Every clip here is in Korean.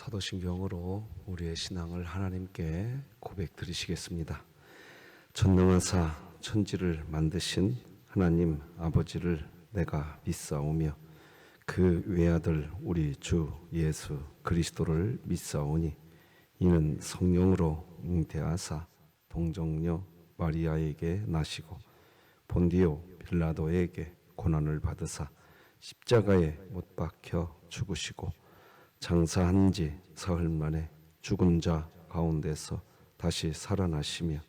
사도신경으로 우리의 신앙을 하나님께 고백드리시겠습니다. 전능하사 천지를 만드신 하나님 아버지를 내가 믿사오며 그 외아들 우리 주 예수 그리스도를 믿사오니 이는 성령으로 잉태하사 동정녀 마리아에게 나시고 본디오 빌라도에게 고난을 받으사 십자가에 못 박혀 죽으시고 장사한 지 사흘 만에 죽은 자 가운데서 다시 살아나시며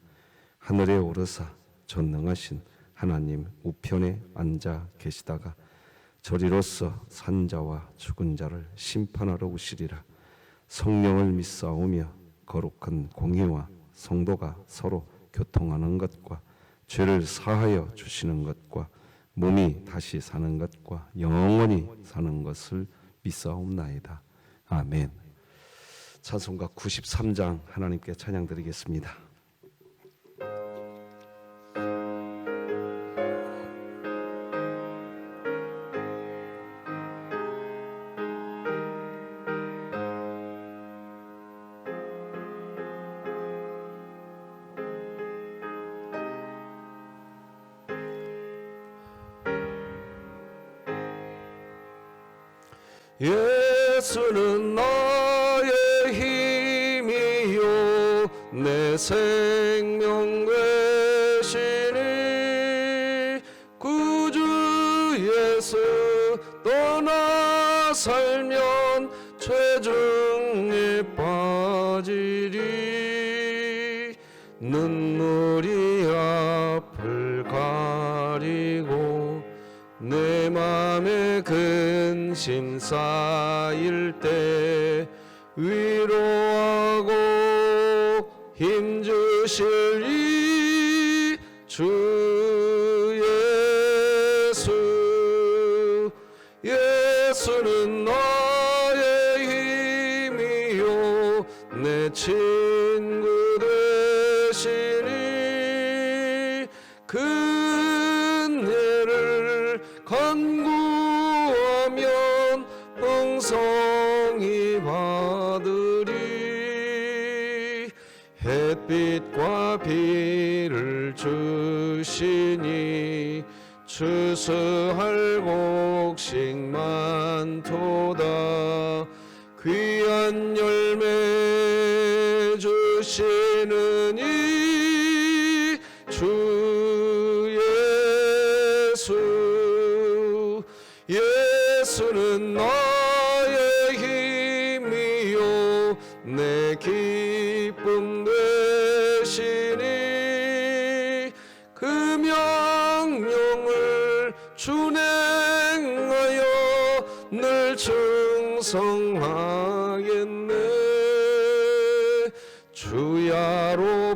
하늘에 오르사 전능하신 하나님 우편에 앉아 계시다가 저리로서 산 자와 죽은 자를 심판하러 오시리라. 성령을 믿사오며 거룩한 공의와 성도가 서로 교통하는 것과 죄를 사하여 주시는 것과 몸이 다시 사는 것과 영원히 사는 것을 믿사옵나이다. 아멘. 찬송가 93장 하나님께 찬양드리겠습니다. 예수는 나의 힘이요 내 생명 되시니 구주 예수 떠나 살면 최중에 빠지리. 눈물이 앞을 가리고 내 맘에 근심 쌓일 때 위로하고 힘주실 이 주 예수. 예수는 나의 힘이요 내 친구 되시니 그네를 간구하면 풍성히 받으리. 햇빛과 비를 주시니 추수할 곡식 많도다. 귀한 열매 주시는 이 주 예수. 예수는 나의 힘이요 내 기쁨 되시니 그 명령을 준행하여 늘 충성하겠네. 주야로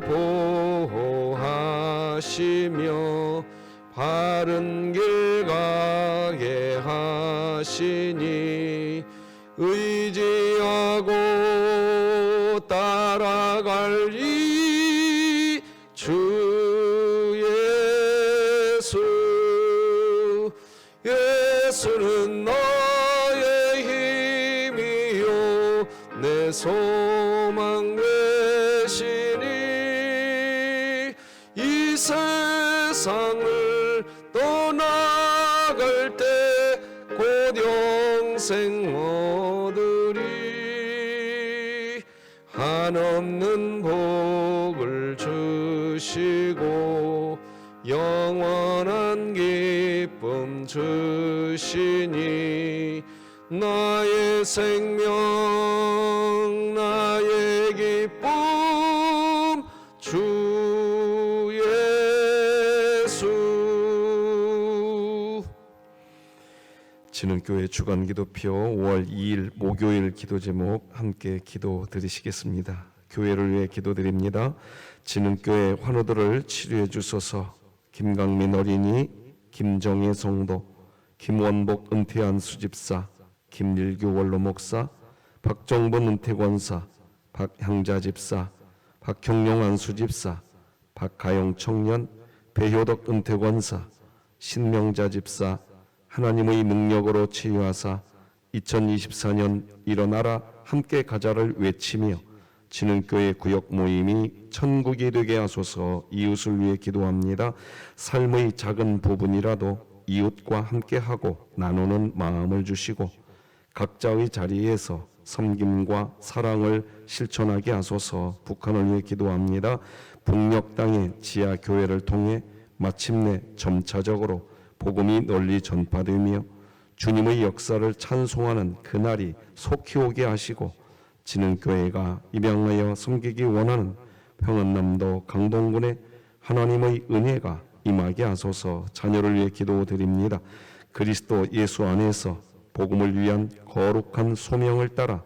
보호하시며 바른 길 가게 하시니 의지하고 따라갈 이 주 예수. 예수는 나의 힘이요 내 소망 되시니 이 세상을 떠나갈 때 곧 영생 얻으리. 한없는 복을 주시고 영원한 기쁨 주시니 나의 생명 나의 기쁨 주 예수. 진흥교회 주간기도표 5월 2일 목요일 기도 제목 함께 기도 드리시겠습니다. 교회를 위해 기도드립니다. 진흥교회 환우들을 치료해 주소서. 김강민 어린이, 김정혜 성도, 김원복 은퇴한 수집사, 김일규 원로 목사, 박정본 은퇴권사, 박향자 집사, 박형용 안수집사, 박가영 청년, 배효덕 은퇴권사, 신명자 집사, 하나님의 능력으로 치유하사 2024년 일어나라 함께 가자를 외치며 진흥교회 구역 모임이 천국이 되게 하소서. 이웃을 위해 기도합니다. 삶의 작은 부분이라도 이웃과 함께하고 나누는 마음을 주시고 각자의 자리에서 섬김과 사랑을 실천하게 하소서. 북한을 위해 기도합니다. 북녘 땅의 지하 교회를 통해 마침내 점차적으로 복음이 널리 전파되며 주님의 역사를 찬송하는 그날이 속히 오게 하시고 진흥교회가 입양하여 섬기기 원하는 평안남도 강동군에 하나님의 은혜가 임하게 하소서. 자녀를 위해 기도드립니다. 그리스도 예수 안에서 복음을 위한 거룩한 소명을 따라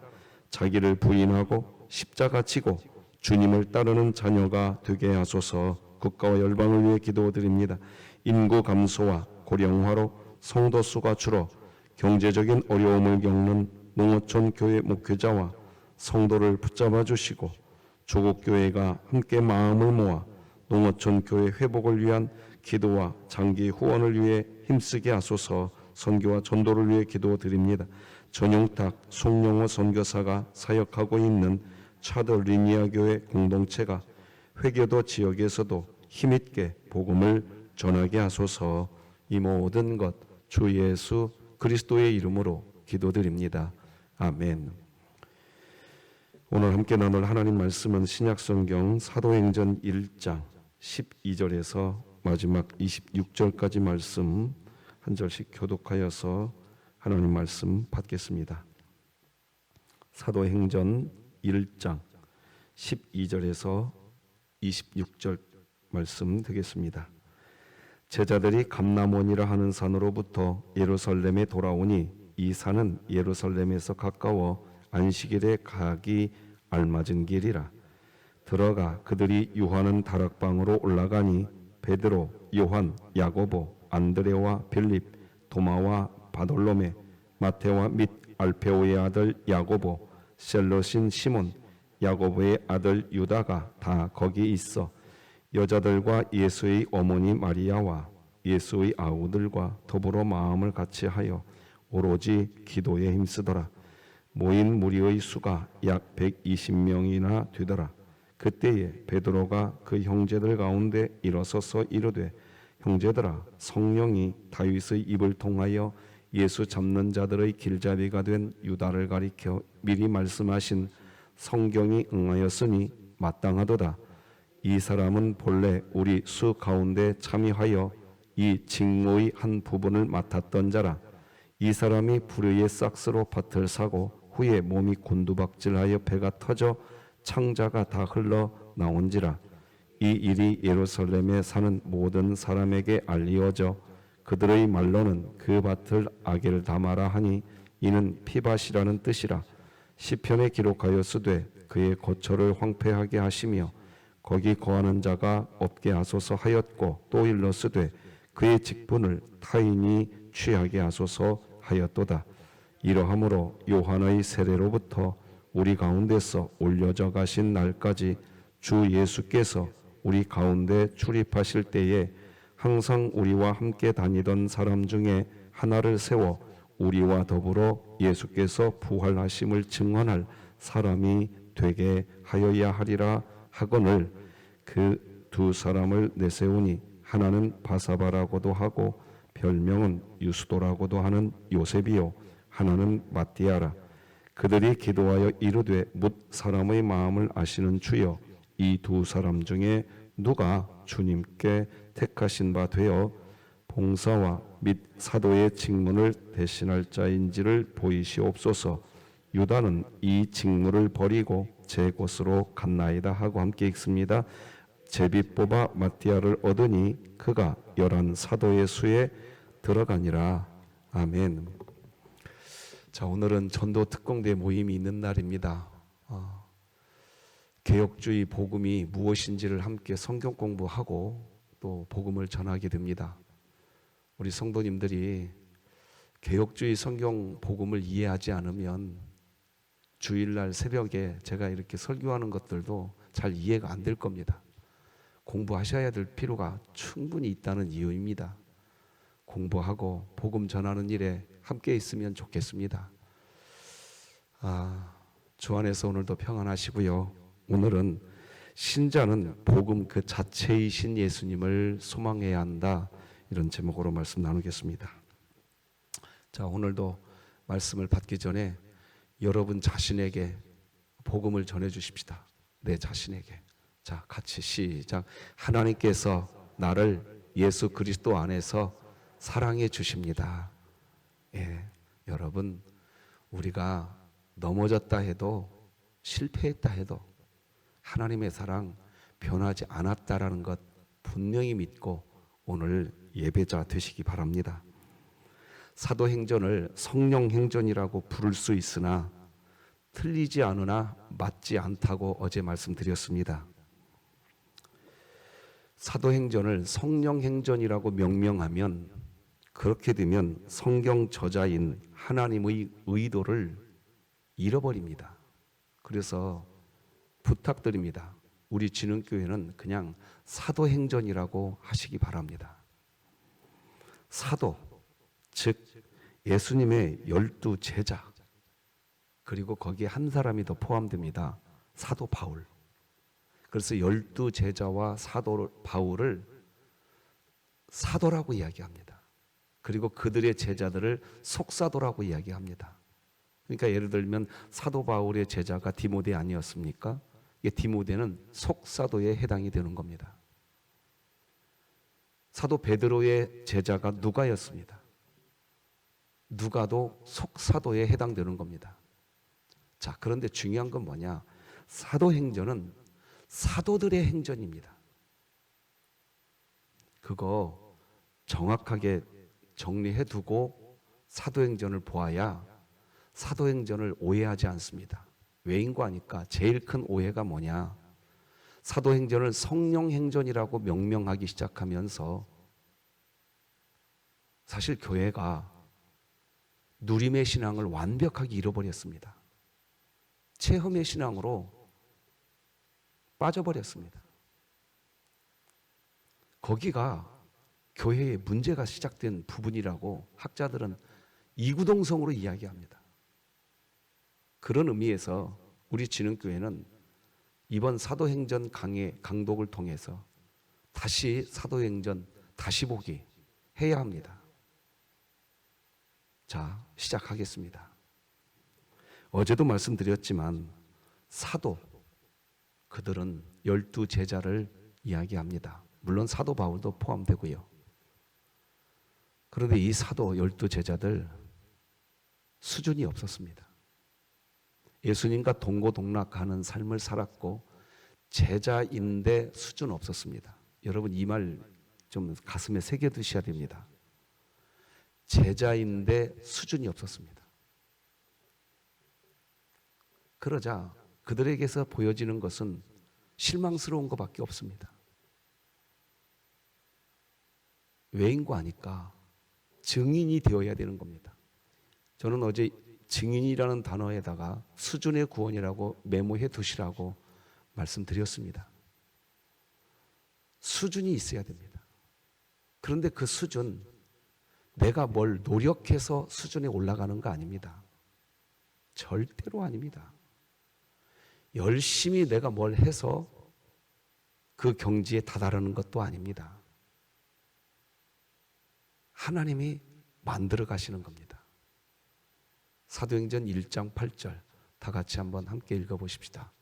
자기를 부인하고 십자가 지고 주님을 따르는 자녀가 되게 하소서. 국가와 열방을 위해 기도드립니다. 인구 감소와 고령화로 성도 수가 줄어 경제적인 어려움을 겪는 농어촌 교회 목회자와 성도를 붙잡아 주시고 조국 교회가 함께 마음을 모아 농어촌 교회 회복을 위한 기도와 장기 후원을 위해 힘쓰게 하소서. 선교와 전도를 위해 기도드립니다. 전용탁 송영호 선교사가 사역하고 있는 차더 리니아 교회 공동체가 회교도 지역에서도 힘있게 복음을 전하게 하소서. 이 모든 것 주 예수 그리스도의 이름으로 기도드립니다. 아멘. 오늘 함께 나눌 하나님 말씀은 신약성경 사도행전 1장 12절에서 마지막 26절까지 말씀 한 절씩 교독하여서 하나님 말씀 받겠습니다. 사도행전 1장 12절에서 26절 말씀 되겠습니다. 제자들이 감람원이라 하는 산으로부터 예루살렘에 돌아오니 이 산은 예루살렘에서 가까워 안식일에 가기 알맞은 길이라. 들어가 그들이 유하는 다락방으로 올라가니 베드로, 요한, 야고보, 안드레와 빌립, 도마와 바돌로메, 마테와 및 알페오의 아들 야고보, 셀롯인 시몬, 야고보의 아들 유다가 다 거기 있어 여자들과 예수의 어머니 마리아와 예수의 아우들과 더불어 마음을 같이하여 오로지 기도에 힘쓰더라. 모인 무리의 수가 약 120명이나 되더라. 그때에 베드로가 그 형제들 가운데 일어서서 이르되 형제들아, 성령이 다윗의 입을 통하여 예수 잡는 자들의 길잡이가 된 유다를 가리켜 미리 말씀하신 성경이 응하였으니 마땅하도다. 이 사람은 본래 우리 수 가운데 참여하여 이 직무의 한 부분을 맡았던 자라. 이 사람이 불의의 싹스로 밭을 사고 후에 몸이 곤두박질하여 배가 터져 창자가 다 흘러 나온지라. 이 일이 예루살렘에 사는 모든 사람에게 알리어져 그들의 말로는 그 밭을 악을 담아라 하니 이는 피밭이라는 뜻이라. 시편에 기록하였으되 그의 거처를 황폐하게 하시며 거기 거하는 자가 없게 하소서 하였고 또 일렀으되 그의 직분을 타인이 취하게 하소서 하였도다. 이러함으로 요한의 세례로부터 우리 가운데서 올려져 가신 날까지 주 예수께서 우리 가운데 출입하실 때에 항상 우리와 함께 다니던 사람 중에 하나를 세워 우리와 더불어 예수께서 부활하심을 증언할 사람이 되게 하여야 하리라 하거늘 그 두 사람을 내세우니 하나는 바사바라고도 하고 별명은 유스도라고도 하는 요셉이요 하나는 마띠아라. 그들이 기도하여 이르되 뭇 사람의 마음을 아시는 주여 이 두 사람 중에 누가 주님께 택하신 바 되어 봉사와 및 사도의 직분을 대신할 자인지를 보이시옵소서. 유다는 이 직무를 버리고 제 곳으로 갔나이다 하고 함께 읽습니다. 제비 뽑아 마띠아를 얻으니 그가 11 사도의 수에 들어가니라. 아멘. 자, 오늘은 전도 특공대 모임이 있는 날입니다. 개혁주의 복음이 무엇인지를 함께 성경 공부하고 또 복음을 전하게 됩니다. 우리 성도님들이 개혁주의 성경 복음을 이해하지 않으면 주일날 새벽에 제가 이렇게 설교하는 것들도 잘 이해가 안 될 겁니다. 공부하셔야 될 필요가 충분히 있다는 이유입니다. 공부하고 복음 전하는 일에 함께 있으면 좋겠습니다. 주 안에서 오늘도 평안하시고요. 오늘은 신자는 복음 그 자체이신 예수님을 소망해야 한다, 이런 제목으로 말씀 나누겠습니다. 자, 오늘도 말씀을 받기 전에 여러분 자신에게 복음을 전해 주십시다. 내 자신에게. 자, 같이 시작. 하나님께서 나를 예수 그리스도 안에서 사랑해 주십니다. 예, 여러분, 우리가 넘어졌다 해도, 실패했다 해도 하나님의 사랑 변하지 않았다라는 것 분명히 믿고 오늘 예배자 되시기 바랍니다. 사도행전을 성령행전이라고 부를 수 있으나 틀리지 않으나 맞지 않다고 어제 말씀드렸습니다. 사도행전을 성령행전이라고 명명하면, 그렇게 되면 성경 저자인 하나님의 의도를 잃어버립니다. 그래서 부탁드립니다. 우리 진흥교회는 그냥 사도행전이라고 하시기 바랍니다. 사도, 즉 예수님의 12 제자, 그리고 거기에 한 사람이 더 포함됩니다. 사도 바울. 그래서 12 제자와 사도 바울을 사도라고 이야기합니다. 그리고 그들의 제자들을 속사도라고 이야기합니다. 그러니까 예를 들면 사도 바울의 제자가 디모데 아니었습니까? 디모데는 속사도에 해당이 되는 겁니다. 사도 베드로의 제자가 누가였습니다. 누가도 속사도에 해당되는 겁니다. 자, 그런데 중요한 건 뭐냐? 사도행전은 사도들의 행전입니다. 그거 정확하게 정리해 두고 사도행전을 보아야 사도행전을 오해하지 않습니다. 왜인고 하니까 제일 큰 오해가 뭐냐? 사도행전을 성령행전이라고 명명하기 시작하면서 사실 교회가 누림의 신앙을 완벽하게 잃어버렸습니다. 체험의 신앙으로 빠져버렸습니다. 거기가 교회의 문제가 시작된 부분이라고 학자들은 이구동성으로 이야기합니다. 그런 의미에서 우리 진흥교회는 이번 사도행전 강독을 통해서 다시 사도행전 다시 보기 해야 합니다. 자, 시작하겠습니다. 어제도 말씀드렸지만 사도, 그들은 12 제자를 이야기합니다. 물론 사도 바울도 포함되고요. 그런데 이 사도 12 제자들 수준이 없었습니다. 예수님과 동고동락하는 삶을 살았고 제자인데 수준 없었습니다. 여러분, 이 말 좀 가슴에 새겨두셔야 됩니다. 제자인데 수준이 없었습니다. 그러자 그들에게서 보여지는 것은 실망스러운 것밖에 없습니다. 왜인고 하니까 증인이 되어야 되는 겁니다. 저는 어제 증인이라는 단어에다가 수준의 구원이라고 메모해 두시라고 말씀드렸습니다. 수준이 있어야 됩니다. 그런데 그 수준, 내가 뭘 노력해서 수준에 올라가는 거 아닙니다. 절대로 아닙니다. 열심히 내가 뭘 해서 그 경지에 다다르는 것도 아닙니다. 하나님이 만들어 가시는 겁니다. 사도행전 1장 8절 다 같이 한번 함께 읽어보십시다.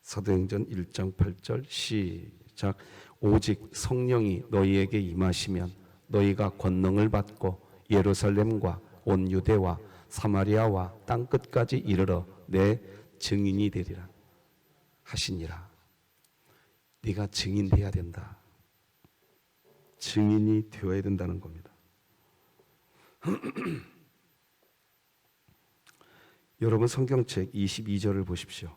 사도행전 1장 8절 시작. 오직 성령이 너희에게 임하시면 너희가 권능을 받고 예루살렘과 온 유대와 사마리아와 땅끝까지 이르러 내 증인이 되리라 하시니라. 네가 증인 돼야 된다. 증인이 되어야 된다는 겁니다. 여러분, 성경책 22절을 보십시오.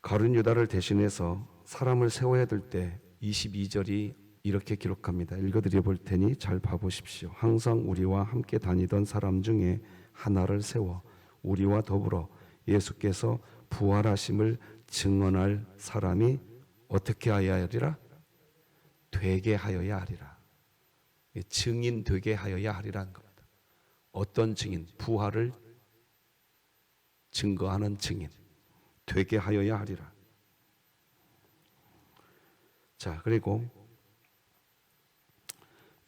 가룟 유다를 대신해서 사람을 세워야 될 때 22절이 이렇게 기록합니다. 읽어드려 볼 테니 잘 봐보십시오. 항상 우리와 함께 다니던 사람 중에 하나를 세워 우리와 더불어 예수께서 부활하심을 증언할 사람이 어떻게 하여야 하리라? 되게 하여야 하리라. 증인 되게 하여야 하리라는 겁니다. 어떤 증인? 부활을 증거하는 증인 되게 하여야 하리라. 자, 그리고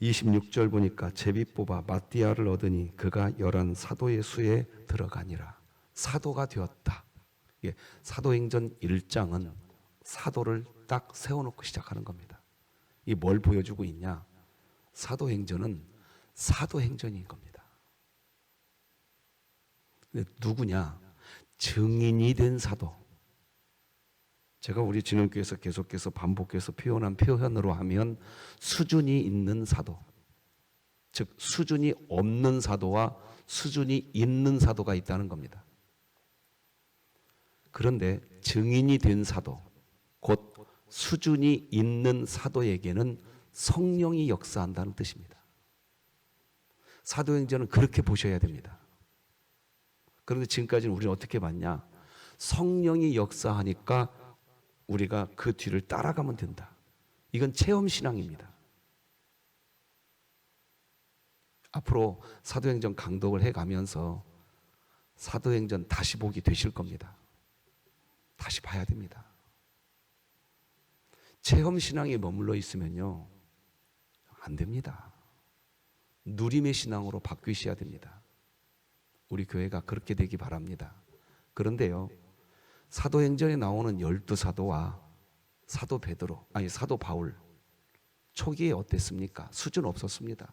26절 보니까 제비 뽑아 마띠아를 얻으니 그가 11 사도의 수에 들어가니라. 사도가 되었다. 예, 사도행전 1장은 사도를 딱 세워놓고 시작하는 겁니다. 이 뭘 보여주고 있냐? 사도행전은 사도행전인 겁니다. 근데 누구냐? 증인이 된 사도. 제가 우리 진흥교에서 계속해서 반복해서 표현한 표현으로 하면 수준이 있는 사도, 즉 수준이 없는 사도와 수준이 있는 사도가 있다는 겁니다. 그런데 증인이 된 사도, 곧 수준이 있는 사도에게는 성령이 역사한다는 뜻입니다. 사도행전은 그렇게 보셔야 됩니다. 그런데 지금까지는 우리는 어떻게 봤냐? 성령이 역사하니까 우리가 그 뒤를 따라가면 된다. 이건 체험신앙입니다. 앞으로 사도행전 강독을 해가면서 사도행전 다시 보기 되실 겁니다. 다시 봐야 됩니다. 체험신앙에 머물러 있으면요, 안 됩니다. 누림의 신앙으로 바뀌셔야 됩니다. 우리 교회가 그렇게 되기 바랍니다. 그런데요, 사도행전에 나오는 12사도와 사도 베드로, 아니 사도 바울, 초기에 어땠습니까? 수준 없었습니다.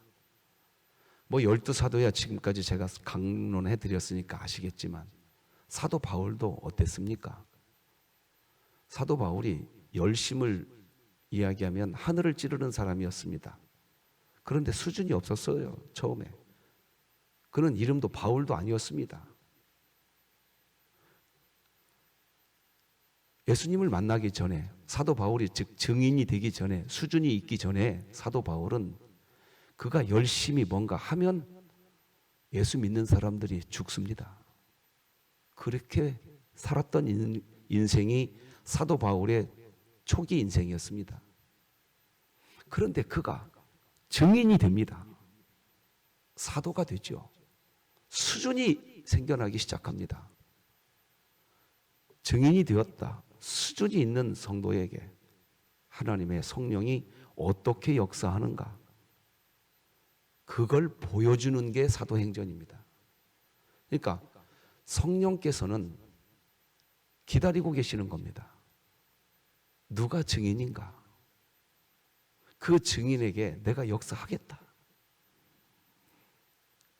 뭐 12사도야 지금까지 제가 강론해 드렸으니까 아시겠지만 사도 바울도 어땠습니까? 사도 바울이 열심을 이야기하면 하늘을 찌르는 사람이었습니다. 그런데 수준이 없었어요. 처음에. 그는 이름도 바울도 아니었습니다. 예수님을 만나기 전에, 사도 바울이 즉 증인이 되기 전에, 수준이 있기 전에 사도 바울은 그가 열심히 뭔가 하면 예수 믿는 사람들이 죽습니다. 그렇게 살았던 인생이 사도 바울의 초기 인생이었습니다. 그런데 그가 증인이 됩니다. 사도가 되죠. 수준이 생겨나기 시작합니다. 증인이 되었다. 수준이 있는 성도에게 하나님의 성령이 어떻게 역사하는가, 그걸 보여주는 게 사도행전입니다. 그러니까 성령께서는 기다리고 계시는 겁니다. 누가 증인인가? 그 증인에게 내가 역사하겠다.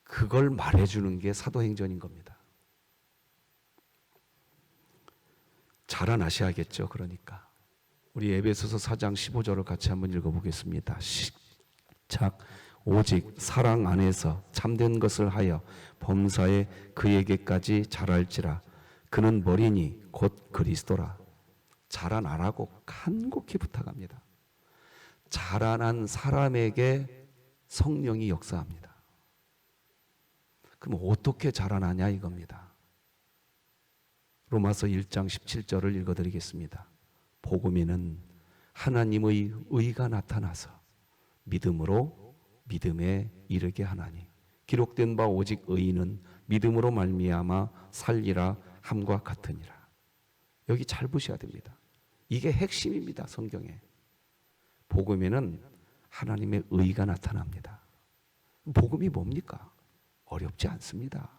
그걸 말해주는 게 사도행전인 겁니다. 자라나셔야겠죠. 그러니까 우리 에베소서 4장 15절을 같이 한번 읽어보겠습니다. 시작. 오직 사랑 안에서 참된 것을 하여 범사에 그에게까지 자랄지라. 그는 머리니 곧 그리스도라. 자라나라고 간곡히 부탁합니다. 자라난 사람에게 성령이 역사합니다. 그럼 어떻게 자라나냐 이겁니다. 로마서 1장 17절을 읽어드리겠습니다. 복음에는 하나님의 의가 나타나서 믿음으로 믿음에 이르게 하나니 기록된 바 오직 의인은 믿음으로 말미암아 살리라 함과 같으니라. 여기 잘 보셔야 됩니다. 이게 핵심입니다. 성경에. 복음에는 하나님의 의가 나타납니다. 복음이 뭡니까? 어렵지 않습니다.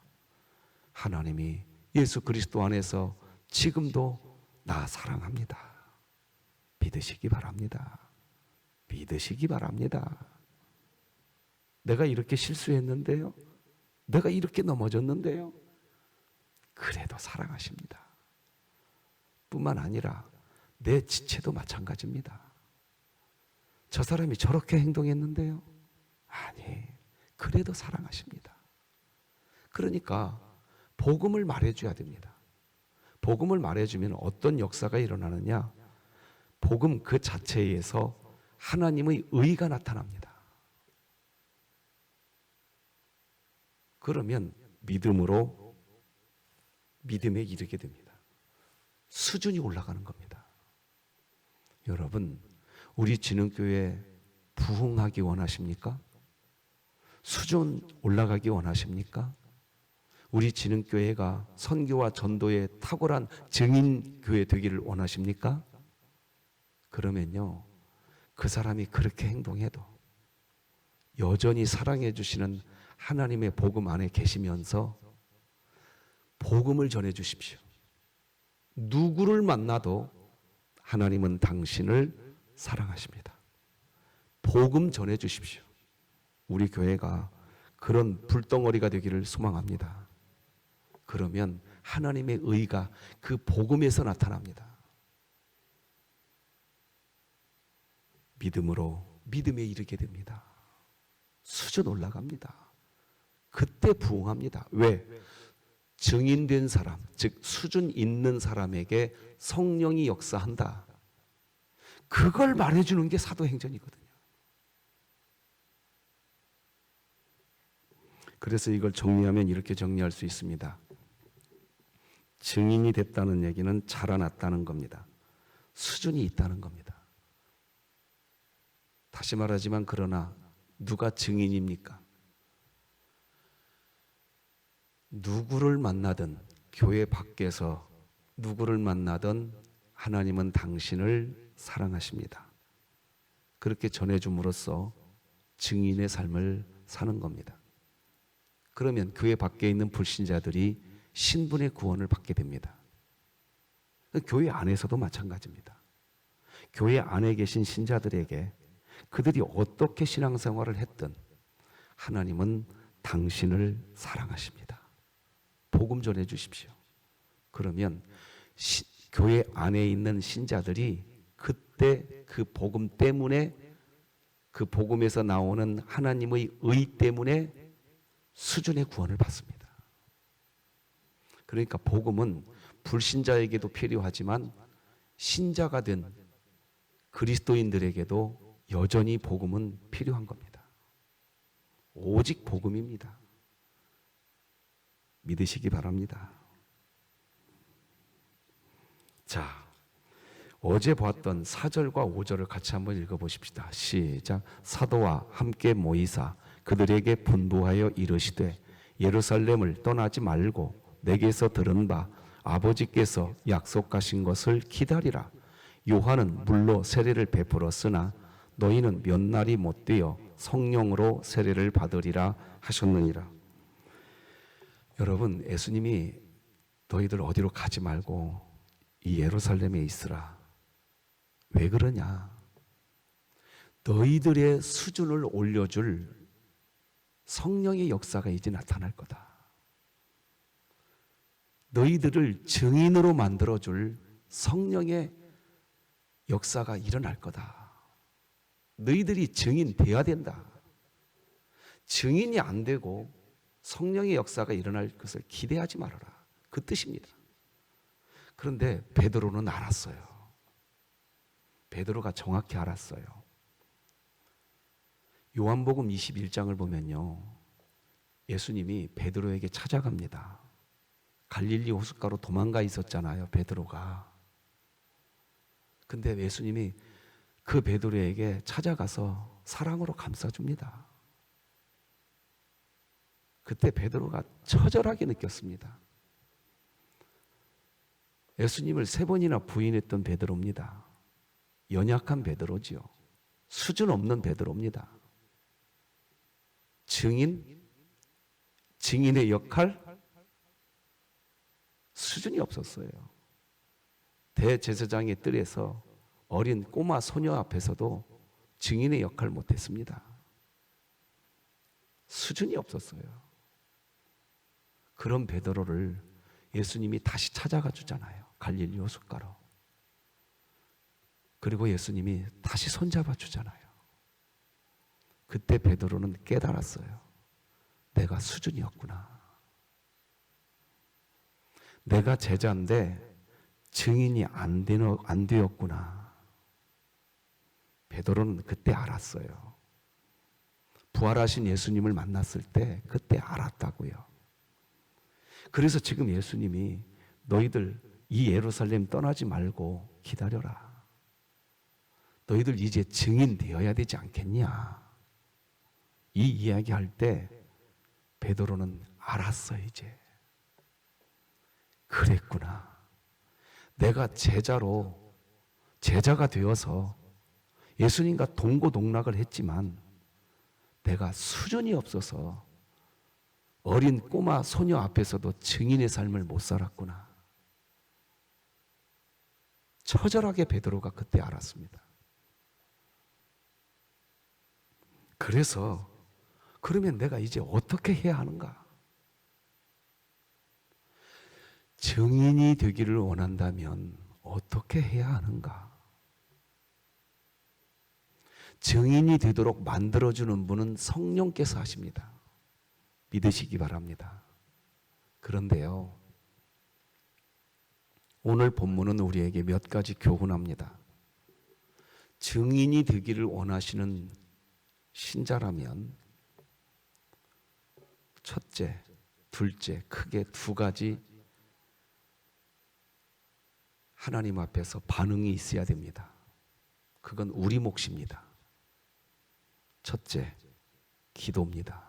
하나님이 예수 그리스도 안에서 지금도 나 사랑합니다. 믿으시기 바랍니다. 믿으시기 바랍니다. 내가 이렇게 실수했는데요. 내가 이렇게 넘어졌는데요. 그래도 사랑하십니다. 뿐만 아니라 내 지체도 마찬가지입니다. 저 사람이 저렇게 행동했는데요. 아니, 그래도 사랑하십니다. 그러니까 복음을 말해줘야 됩니다. 복음을 말해주면 어떤 역사가 일어나느냐? 복음 그 자체에서 하나님의 의가 나타납니다. 그러면 믿음으로 믿음에 이르게 됩니다. 수준이 올라가는 겁니다. 여러분, 우리 진흥교회 부흥하기 원하십니까? 수준 올라가기 원하십니까? 우리 진흥교회가 선교와 전도에 탁월한 증인교회 되기를 원하십니까? 그러면요, 그 사람이 그렇게 행동해도 여전히 사랑해 주시는 하나님의 복음 안에 계시면서 복음을 전해 주십시오. 누구를 만나도 하나님은 당신을 사랑하십니다. 복음 전해 주십시오. 우리 교회가 그런 불덩어리가 되기를 소망합니다. 그러면 하나님의 의가 그 복음에서 나타납니다. 믿음으로 믿음에 이르게 됩니다. 수준 올라갑니다. 그때 부흥합니다. 왜? 증인된 사람, 즉 수준 있는 사람에게 성령이 역사한다. 그걸 말해주는 게 사도행전이거든요. 그래서 이걸 정리하면 이렇게 정리할 수 있습니다. 증인이 됐다는 얘기는 자라났다는 겁니다. 수준이 있다는 겁니다. 다시 말하지만 그러나 누가 증인입니까? 누구를 만나든 교회 밖에서 누구를 만나든 하나님은 당신을 사랑하십니다. 그렇게 전해줌으로써 증인의 삶을 사는 겁니다. 그러면 교회 밖에 있는 불신자들이 신분의 구원을 받게 됩니다. 교회 안에서도 마찬가지입니다. 교회 안에 계신 신자들에게 그들이 어떻게 신앙생활을 했든 하나님은 당신을 사랑하십니다. 복음 전해 주십시오. 그러면 교회 안에 있는 신자들이 그때 그 복음 때문에, 그 복음에서 나오는 하나님의 의 때문에 수준의 구원을 받습니다. 그러니까 복음은 불신자에게도 필요하지만 신자가 된 그리스도인들에게도 여전히 복음은 필요한 겁니다. 오직 복음입니다. 믿으시기 바랍니다. 자, 어제 보았던 4절과 5절을 같이 한번 읽어보십시다. 시작. 사도와 함께 모이사 그들에게 분부하여 이르시되 예루살렘을 떠나지 말고 내게서 들은 바 아버지께서 약속하신 것을 기다리라. 요한은 물로 세례를 베풀었으나 너희는 몇 날이 못 되어 성령으로 세례를 받으리라 하셨느니라. 여러분, 예수님이 너희들 어디로 가지 말고 이 예루살렘에 있으라. 왜 그러냐? 너희들의 수준을 올려줄 성령의 역사가 이제 나타날 거다. 너희들을 증인으로 만들어줄 성령의 역사가 일어날 거다. 너희들이 증인 돼야 된다. 증인이 안 되고 성령의 역사가 일어날 것을 기대하지 말아라. 그 뜻입니다. 그런데 베드로는 알았어요. 베드로가 정확히 알았어요. 요한복음 21장을 보면요, 예수님이 베드로에게 찾아갑니다. 갈릴리 호숫가로 도망가 있었잖아요, 베드로가. 근데 예수님이 그 베드로에게 찾아가서 사랑으로 감싸줍니다. 그때 베드로가 처절하게 느꼈습니다. 예수님을 3번이나 부인했던 베드로입니다. 연약한 베드로지요. 수준 없는 베드로입니다. 증인의 역할, 수준이 없었어요. 대제사장의 뜰에서 어린 꼬마 소녀 앞에서도 증인의 역할을 못했습니다. 수준이 없었어요. 그런 베드로를 예수님이 다시 찾아가 주잖아요. 갈릴리 호숫가로. 그리고 예수님이 다시 손잡아 주잖아요. 그때 베드로는 깨달았어요. 내가 수준이 없구나. 내가 제자인데 증인이 안 되었구나. 베드로는 그때 알았어요. 부활하신 예수님을 만났을 때 그때 알았다고요. 그래서 지금 예수님이 너희들 이 예루살렘 떠나지 말고 기다려라. 너희들 이제 증인 되어야 되지 않겠냐. 이 이야기할 때 베드로는 알았어. 이제 그랬구나. 내가 제자가 되어서 예수님과 동고동락을 했지만 내가 수준이 없어서 어린 꼬마 소녀 앞에서도 증인의 삶을 못 살았구나. 처절하게 베드로가 그때 알았습니다. 그래서 그러면 내가 이제 어떻게 해야 하는가? 증인이 되기를 원한다면 어떻게 해야 하는가? 증인이 되도록 만들어주는 분은 성령께서 하십니다. 믿으시기 바랍니다. 그런데요, 오늘 본문은 우리에게 몇 가지 교훈합니다. 증인이 되기를 원하시는 신자라면 첫째, 둘째, 크게 두 가지 하나님 앞에서 반응이 있어야 됩니다. 그건 우리 몫입니다. 첫째, 기도입니다.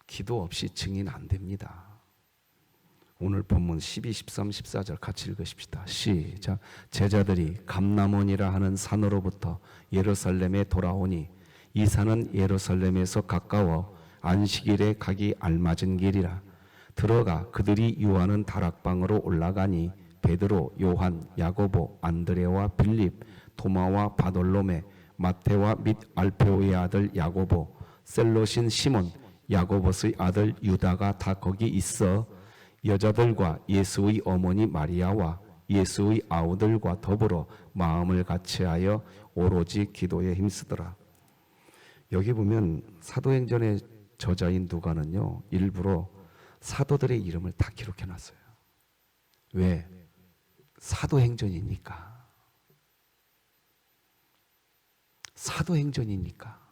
기도 없이 증인 안 됩니다. 오늘 본문 12, 13, 14절 같이 읽으십시다. 시작. 제자들이 감람원이라 하는 산으로부터 예루살렘에 돌아오니 이 산은 예루살렘에서 가까워 안식일에 가기 알맞은 길이라. 들어가 그들이 유하는 다락방으로 올라가니 베드로, 요한, 야고보, 안드레와 빌립, 도마와 바돌로메, 마테와 및 알페오의 아들 야고보, 셀롯인 시몬, 야고보스의 아들 유다가 다 거기 있어 여자들과 예수의 어머니 마리아와 예수의 아우들과 더불어 마음을 같이하여 오로지 기도에 힘쓰더라. 여기 보면 사도행전의 저자인 누가는요, 일부러 사도들의 이름을 다 기록해 놨어요. 왜? 사도행전이니까. 사도행전이니까.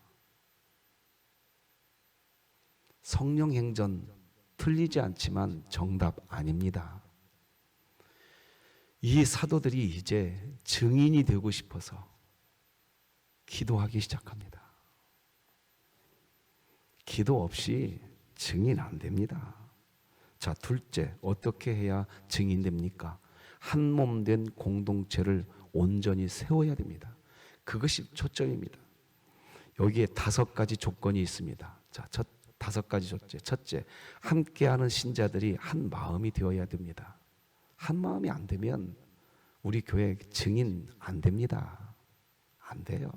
성령행전 틀리지 않지만 정답 아닙니다. 이 사도들이 이제 증인이 되고 싶어서 기도하기 시작합니다. 기도 없이 증인 안 됩니다. 자, 둘째, 어떻게 해야 증인됩니까? 한 몸 된 공동체를 온전히 세워야 됩니다. 그것이 초점입니다. 여기에 5가지 조건이 있습니다. 자, 5가지 조건. 첫째, 함께하는 신자들이 한 마음이 되어야 됩니다. 한 마음이 안 되면 우리 교회 증인 안 됩니다. 안 돼요.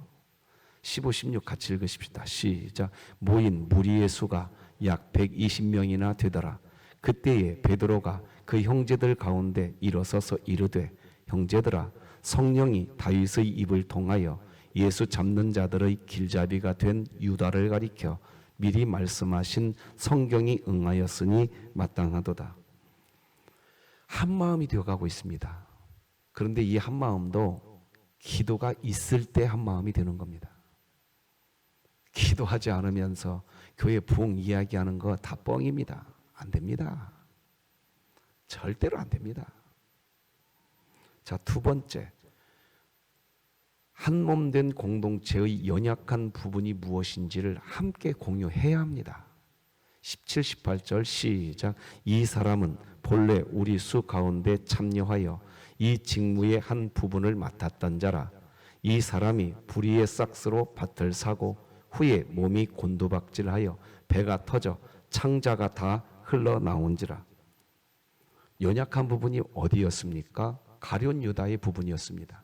15, 16 같이 읽으십시다. 시작. 모인 무리의 수가 약 120명이나 되더라. 그때에 베드로가 그 형제들 가운데 일어서서 이르되 형제들아, 성령이 다윗의 입을 통하여 예수 잡는 자들의 길잡이가 된 유다를 가리켜 미리 말씀하신 성경이 응하였으니 마땅하도다. 한 마음이 되어가고 있습니다. 그런데 이 한 마음도 기도가 있을 때 한 마음이 되는 겁니다. 기도하지 않으면서 교회 부흥 이야기하는 거 다 뻥입니다. 안 됩니다. 절대로 안 됩니다. 자, 두 번째, 한 몸 된 공동체의 연약한 부분이 무엇인지를 함께 공유해야 합니다. 17, 18절 시작. 이 사람은 본래 우리 수 가운데 참여하여 이 직무의 한 부분을 맡았던 자라. 이 사람이 불의의 싹스로 밭을 사고 후에 몸이 곤두박질하여 배가 터져 창자가 다 흘러나온지라. 연약한 부분이 어디였습니까? 가룟 유다의 부분이었습니다.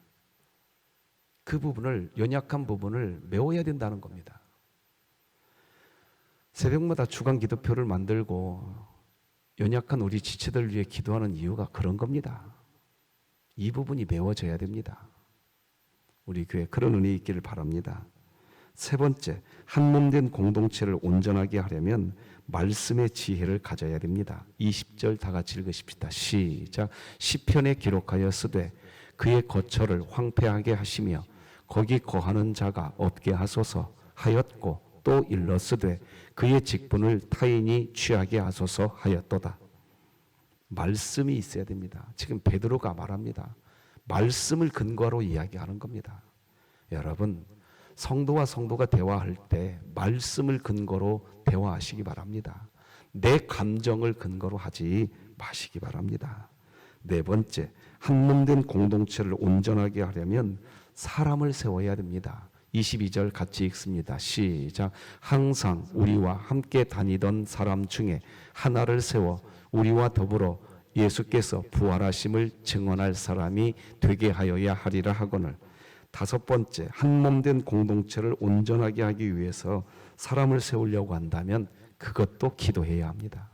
그 부분을, 연약한 부분을 메워야 된다는 겁니다. 새벽마다 주간 기도표를 만들고 연약한 우리 지체들 위해 기도하는 이유가 그런 겁니다. 이 부분이 메워져야 됩니다. 우리 교회 그런 은혜 있기를 바랍니다. 세 번째, 한 몸 된 공동체를 온전하게 하려면 말씀의 지혜를 가져야 됩니다. 20절 다 같이 읽으십시다. 시작. 시편에 기록하여 쓰되 그의 거처를 황폐하게 하시며 거기 거하는 자가 없게 하소서 하였고 또 일러쓰되 그의 직분을 타인이 취하게 하소서 하였도다. 말씀이 있어야 됩니다. 지금 베드로가 말합니다. 말씀을 근거로 이야기하는 겁니다. 여러분, 성도와 성도가 대화할 때 말씀을 근거로 대화하시기 바랍니다. 내 감정을 근거로 하지 파시기 바랍니다. 네 번째, 한 몸 된 공동체를 온전하게 하려면 사람을 세워야 됩니다. 22절 같이 읽습니다. 시작. 항상 우리와 함께 다니던 사람 중에 하나를 세워 우리와 더불어 예수께서 부활하심을 증언할 사람이 되게 하여야 하리라 하거늘. 다섯 번째, 한 몸 된 공동체를 온전하게 하기 위해서 사람을 세우려고 한다면 그것도 기도해야 합니다.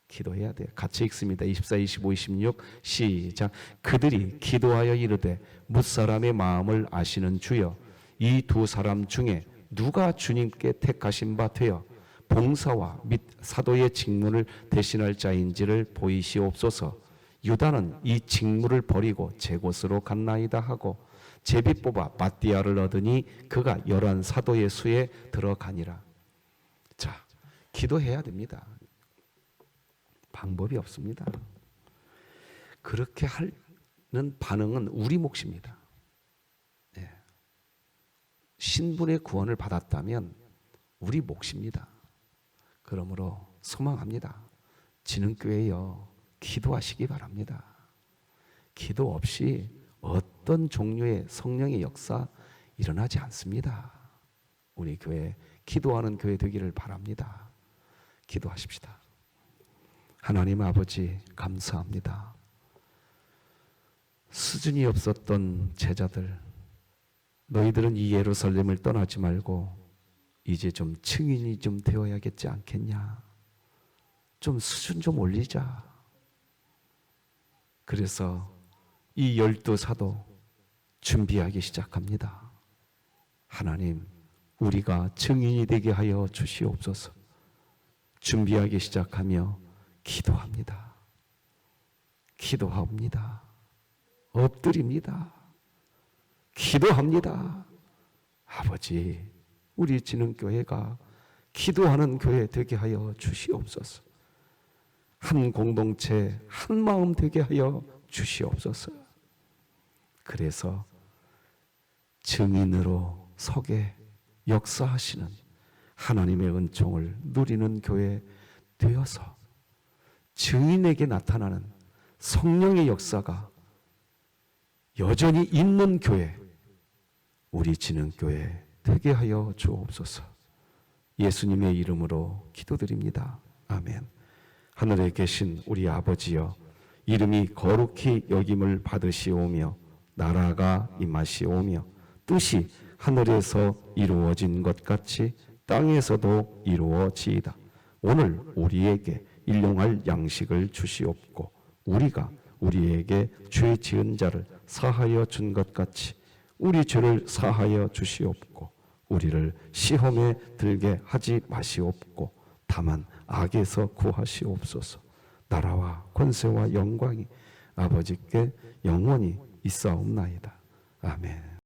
기도해야 돼요. 같이 읽습니다. 24, 25, 26 시작. 그들이 기도하여 이르되 뭇사람의 마음을 아시는 주여, 이 두 사람 중에 누가 주님께 택하신 바 되어 봉사와 및 사도의 직무를 대신할 자인지를 보이시옵소서. 유다는 이 직무를 버리고 제 곳으로 갔나이다 하고 제비 뽑아 마띠아를 얻으니 그가 11 사도의 수에 들어가니라. 자, 기도해야 됩니다. 방법이 없습니다. 그렇게 하는 반응은 우리 몫입니다. 네. 신분의 구원을 받았다면 우리 몫입니다. 그러므로 소망합니다. 진흥교회여, 기도하시기 바랍니다. 기도 없이 어떤 종류의 성령의 역사 일어나지 않습니다. 우리 교회 기도하는 교회 되기를 바랍니다. 기도하십시다. 하나님 아버지, 감사합니다. 수준이 없었던 제자들, 너희들은 이 예루살렘을 떠나지 말고 이제 좀 증인이 좀 되어야겠지 않겠냐? 좀 수준 좀 올리자. 그래서 이 12사도 준비하기 시작합니다. 하나님, 우리가 증인이 되게 하여 주시옵소서. 준비하기 시작하며 기도합니다. 기도합니다. 엎드립니다. 기도합니다. 아버지, 우리 진흥교회가 기도하는 교회 되게 하여 주시옵소서. 한 공동체, 한 마음 되게 하여 주시옵소서. 그래서 증인으로 서게 역사하시는 하나님의 은총을 누리는 교회 되어서 증인에게 나타나는 성령의 역사가 여전히 있는 교회, 우리 진흥교회 되게 하여 주옵소서. 예수님의 이름으로 기도드립니다. 아멘. 하늘에 계신 우리 아버지여, 이름이 거룩히 여김을 받으시오며 나라가 임하시오며 뜻이 하늘에서 이루어진 것 같이 땅에서도 이루어지이다. 오늘 우리에게 일용할 양식을 주시옵고 우리가 우리에게 죄 지은 자를 사하여 준 것 같이 우리 죄를 사하여 주시옵고 우리를 시험에 들게 하지 마시옵고 다만 악에서 구하시옵소서. 나라와 권세와 영광이 아버지께 영원히 있사옵나이다. 아멘.